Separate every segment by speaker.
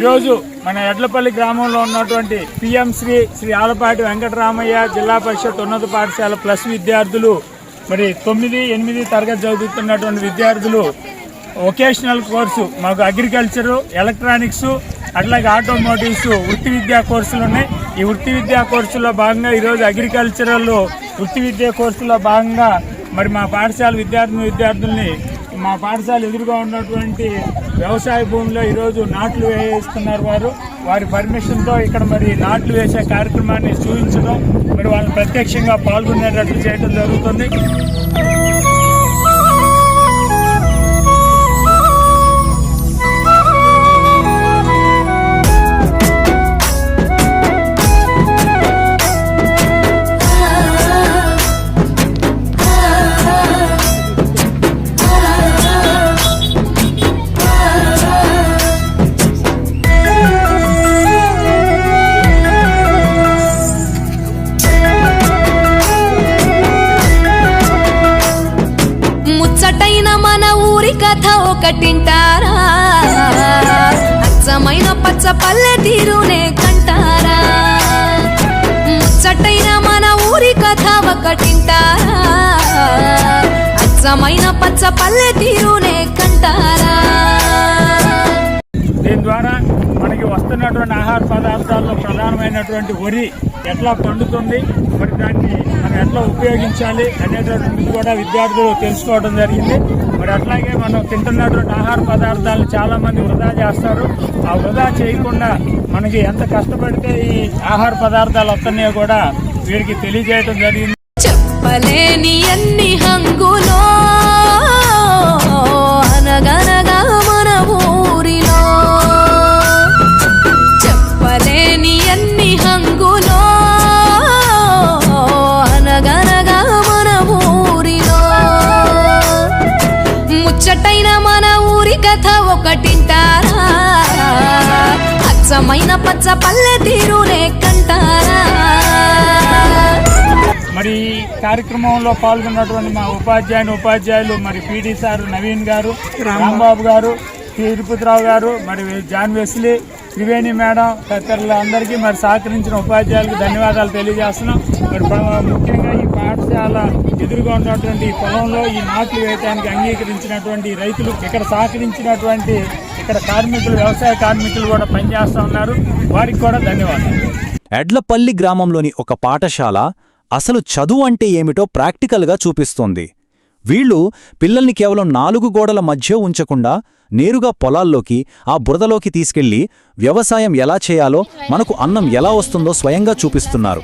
Speaker 1: ఈరోజు మన ఎడ్లపల్లి గ్రామంలో ఉన్నటువంటి పిఎం శ్రీ ఆలపాటి వెంకటరామయ్య జిల్లా పరిషత్ ఉన్నత పాఠశాల ప్లస్ విద్యార్థులు మరి 9, 8 తరగతి చదువుతున్నటువంటి విద్యార్థులు వొకేషనల్ కోర్సు మాకు అగ్రికల్చరు, ఎలక్ట్రానిక్స్ అట్లాగే ఆటోమోటివ్స్ వృత్తి విద్యా కోర్సులు ఉన్నాయి. ఈ వృత్తి విద్యా కోర్సులో భాగంగా ఈరోజు అగ్రికల్చరల్ వృత్తి విద్యా కోర్సులో భాగంగా మరి మా పాఠశాల విద్యార్థుల్ని మా పాఠశాల ఎదురుగా ఉన్నటువంటి వ్యవసాయ భూమిలో ఈరోజు నాట్లు వేస్తున్నారు. వారి పర్మిషన్తో ఇక్కడ మరి నాట్లు వేసే కార్యక్రమాన్ని చూపించడం, మరి వాళ్ళని ప్రత్యక్షంగా పాల్గొనేటట్లు చేయడం జరుగుతుంది.
Speaker 2: కథ ఒకటింటారా, అచ్చమైన పచ్చ పల్లె తీరునే కంటారా. ముచ్చటైన మన ఊరి కథ ఒకటింటారా, అచ్చమైన పచ్చ పల్లె తీరునే కంటారా.
Speaker 1: దీని ద్వారా మనకి వస్తున్నటువంటి ఆహార పదార్థాల్లో ప్రధానమైనటువంటి వరి ఎట్లా పండుతుంది, మరి దాన్ని మనం ఎట్లా ఉపయోగించాలి అనేటటువంటిది కూడా విద్యార్థులు తెలుసుకోవడం జరిగింది. మరి అట్లాగే మనం తింటున్నటువంటి ఆహార పదార్థాలను చాలా మంది వృధా చేస్తారు. ఆ వృధా చేయకుండా మనకి ఎంత కష్టపడితే ఈ ఆహార పదార్థాలు వస్తున్నాయో కూడా వీరికి తెలియజేయడం జరిగింది.
Speaker 2: చెప్పలేని అన్ని హంగులో అనగనగా మన ఊరిలో, చెప్పలేని అన్ని హంగులో అనగనగా మన ఊరిలో. ముచ్చటైన మన ఊరి కథ ఒకటింటారా, అచ్చమైన పచ్చ పల్లె తీరునే కంటారా.
Speaker 1: మరి ఈ కార్యక్రమంలో పాల్గొన్నటువంటి మా ఉపాధ్యాయులు మరి పీడీ సార్ నవీన్ గారు, రాంబాబు గారు, తిరుపతిరావు గారు, మరి జాన్ వెస్లీ, త్రివేణి మేడం తదితరులందరికీ మరి సహకరించిన ఉపాధ్యాయులకు ధన్యవాదాలు తెలియజేస్తున్నాం. మరి ముఖ్యంగా ఈ పాఠశాల ఎదురుగా ఉన్నటువంటి ఈ పొలంలో ఈ నాట్లు వేయడానికి అంగీకరించినటువంటి రైతులు, ఇక్కడ సహకరించినటువంటి ఇక్కడ కార్మికులు, వ్యవసాయ కార్మికులు కూడా పనిచేస్తూ ఉన్నారు. వారికి కూడా ధన్యవాదాలు.
Speaker 3: ఎడ్లపల్లి గ్రామంలోని ఒక పాఠశాల అసలు చదువు అంటే ఏమిటో ప్రాక్టికల్గా చూపిస్తోంది. వీళ్లు పిల్లల్ని కేవలం 4 గోడల మధ్య ఉంచకుండా నేరుగా పొలాల్లోకి, ఆ బురదలోకి తీసుకెళ్లి వ్యవసాయం ఎలా చేయాలో, మనకు అన్నం ఎలా వస్తుందో స్వయంగా చూపిస్తున్నారు.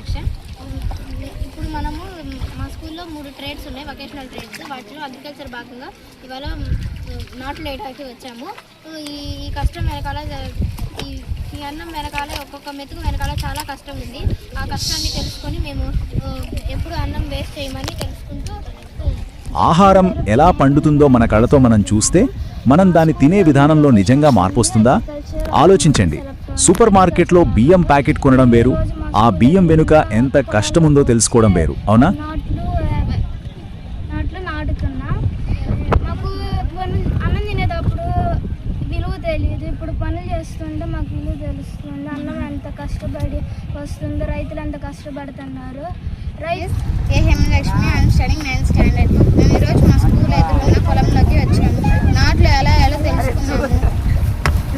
Speaker 4: ఇప్పుడు మనము మా స్కూల్లో 3 ట్రేడ్స్ ఉన్నాయి, వొకేషనల్ ట్రేడ్స్. వాటిలో అగ్రికల్చర్ భాగంగా ఇవాళ నాట్లు వేయడానికి వచ్చాము. ఈ కష్టం వెనకాల ఈ అన్నం వెనకాల ఒక్కొక్క మెతుకు వెనకాల చాలా కష్టం ఉంది. ఆ కష్టాన్ని తెలుసుకొని మేము ఎప్పుడు అన్నం వేస్ట్ చేయమని తెలుసుకుంటూ,
Speaker 3: ఆహారం ఎలా పండుతుందో మన కళ్ళతో మనం చూస్తే మనం దాన్ని తినే విధానంలో నిజంగా మార్పు వస్తుందా? ఆలోచించండి. సూపర్ మార్కెట్లో బియ్యం ప్యాకెట్ కొనడం వేరు, ఆ బియ్యం వెనుక ఎంత కష్టముందో తెలుసుకోవడం వేరు, అవునా?
Speaker 4: నాట్లు నాటుతున్నా, మాకు అన్నం తినేటప్పుడు విలువ తెలియదు. ఇప్పుడు పనులు చేస్తుంటే మాకు విలువ తెలుస్తుంది. అన్నం ఎంత కష్టపడి వస్తుందో, రైతులు ఎంత కష్టపడుతున్నారు.
Speaker 5: ఏ Hemalakshmi, I'm studying 9th standard. నేను ఈరోజు మా స్కూల్ ఎదురున్న పొలంలోకి వచ్చాను. నాట్లు ఎలా తెలుసుకున్నాము.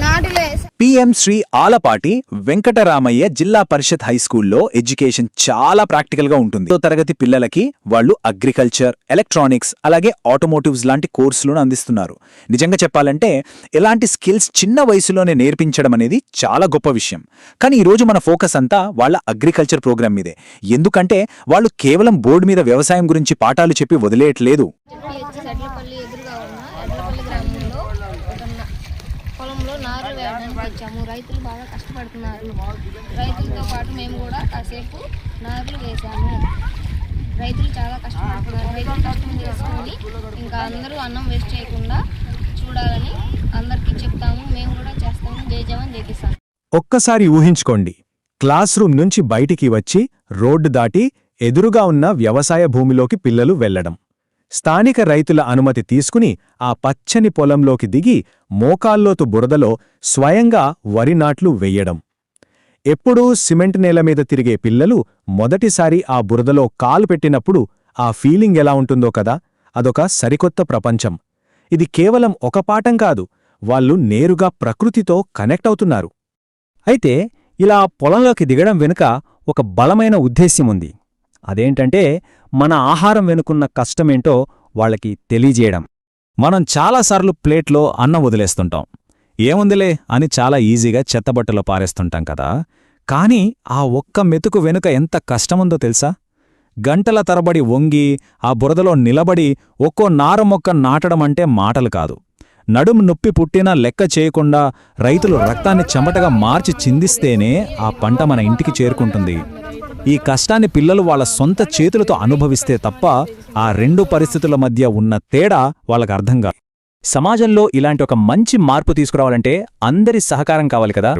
Speaker 5: నాటులు
Speaker 3: పిఎం శ్రీ ఆలపాటి వెంకటరామయ్య జిల్లా పరిషత్ హైస్కూల్లో ఎడ్యుకేషన్ చాలా ప్రాక్టికల్గా ఉంటుంది. తరగతి పిల్లలకి వాళ్ళు అగ్రికల్చర్, ఎలక్ట్రానిక్స్ అలాగే ఆటోమోటివ్స్ లాంటి కోర్సులను అందిస్తున్నారు. నిజంగా చెప్పాలంటే ఇలాంటి స్కిల్స్ చిన్న వయసులోనే నేర్పించడం అనేది చాలా గొప్ప విషయం. కానీ ఈరోజు మన ఫోకస్ అంతా వాళ్ళ అగ్రికల్చర్ ప్రోగ్రామ్ మీదే. ఎందుకంటే వాళ్ళు కేవలం బోర్డు మీద వ్యవసాయం గురించి పాఠాలు చెప్పి వదిలేయట్లేదు.
Speaker 4: పొలంలో నారు వేయడానికి వచ్చాము. రైతులు బాగా కష్టపడుతున్నారు. రైతులతో పాటు మేము కూడా కాసేపు నారులు వేసాము. రైతులు చాలా కష్టపడుతున్నారు. రైతులు కష్టం చేసుకొని ఇంకా అందరూ అన్నం వేస్ట్ చేయకుండా చూడాలని అందరికీ చెప్తాము. మేము కూడా చేస్తాము. జై జవాన్ జై కిసాన్.
Speaker 6: ఒక్కసారి ఊహించుకోండి, క్లాస్ రూమ్ నుంచి బయటికి వచ్చి రోడ్డు దాటి ఎదురుగా ఉన్న వ్యవసాయ భూమిలోకి పిల్లలు వెళ్లడం. స్థానిక రైతుల అనుమతి తీసుకుని ఆ పచ్చని పొలంలోకి దిగి మోకాల్లోతు బురదలో స్వయంగా వరి నాట్లు వెయ్యడం. ఎప్పుడూ సిమెంట్ నేల మీద తిరిగే పిల్లలు మొదటిసారి ఆ బురదలో కాలు పెట్టినప్పుడు ఆ ఫీలింగ్ ఎలా ఉంటుందో కదా, అదొక సరికొత్త ప్రపంచం. ఇది కేవలం ఒక పాఠం కాదు, వాళ్ళు నేరుగా ప్రకృతితో కనెక్ట్ అవుతున్నారు.
Speaker 7: అయితే ఇలా పొలంలోకి దిగడం వెనుక ఒక బలమైన ఉద్దేశ్యముంది. అదేంటంటే మన ఆహారం వెనుకున్న కష్టమేంటో వాళ్ళకి తెలియజేయడం.
Speaker 3: మనం చాలాసార్లు ప్లేట్లో అన్నం వదిలేస్తుంటాం, ఏముందిలే అని చాలా ఈజీగా చెత్తబట్టలో పారేస్తుంటాం కదా. కాని ఆ ఒక్క మెతుకు వెనుక ఎంత కష్టముందో తెలుసా? గంటల తరబడి వంగి ఆ బురదలో నిలబడి ఒక్కో నారమొక్క నాటడమంటే మాటలు కాదు. నడుము నొప్పి పుట్టినా లెక్క చేయకుండా రైతులు రక్తాన్ని చెమటగా మార్చి చిందిస్తేనే ఆ పంట మన ఇంటికి చేరుకుంటుంది. ఈ కష్టాన్ని పిల్లలు వాళ్ళ సొంత చేతులతో అనుభవిస్తే తప్ప ఆ రెండు పరిస్థితుల మధ్య ఉన్న తేడా వాళ్ళకు అర్థం కాదు. సమాజంలో ఇలాంటి ఒక మంచి మార్పు తీసుకురావాలంటే అందరి సహకారం కావాలి కదా.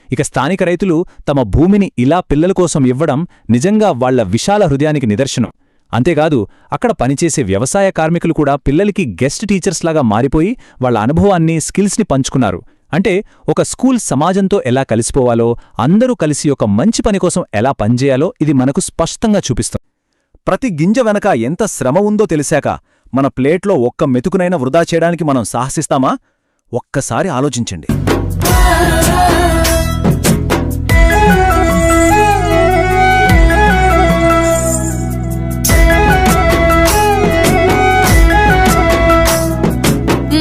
Speaker 3: ఇక స్థానిక రైతులు తమ భూమిని ఇలా పిల్లల కోసం ఇవ్వడం నిజంగా వాళ్ల విశాల హృదయానికి నిదర్శనం. అంతేకాదు, అక్కడ పనిచేసే వ్యవసాయ కార్మికులు కూడా పిల్లలకి గెస్ట్ టీచర్స్లాగా మారిపోయి వాళ్ల అనుభవాన్ని, స్కిల్స్ని పంచుకున్నారు. అంటే ఒక స్కూల్ సమాజంతో ఎలా కలిసిపోవాలో, అందరూ కలిసి ఒక మంచి పని కోసం ఎలా పనిచేయాలో ఇది మనకు స్పష్టంగా చూపిస్తుంది. ప్రతి గింజ వెనక ఎంత శ్రమ ఉందో తెలిసాక మన ప్లేట్లో ఒక్క మెతుకునైనా వృధా చేయడానికి మనం సాహసిస్తామా? ఒక్కసారి ఆలోచించండి.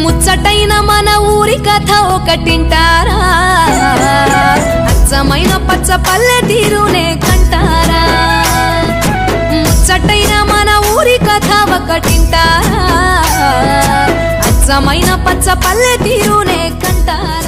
Speaker 2: ముచ్చటైన మన ఊరి కథ ఒకటింటారా, అచ్చమైన పచ్చ పల్లె తీరునే కంటారా. ముచ్చటైన మన ఊరి కథ ఒకటింటారా, అచ్చమైన పచ్చ పల్లె తీరునే కంటారా.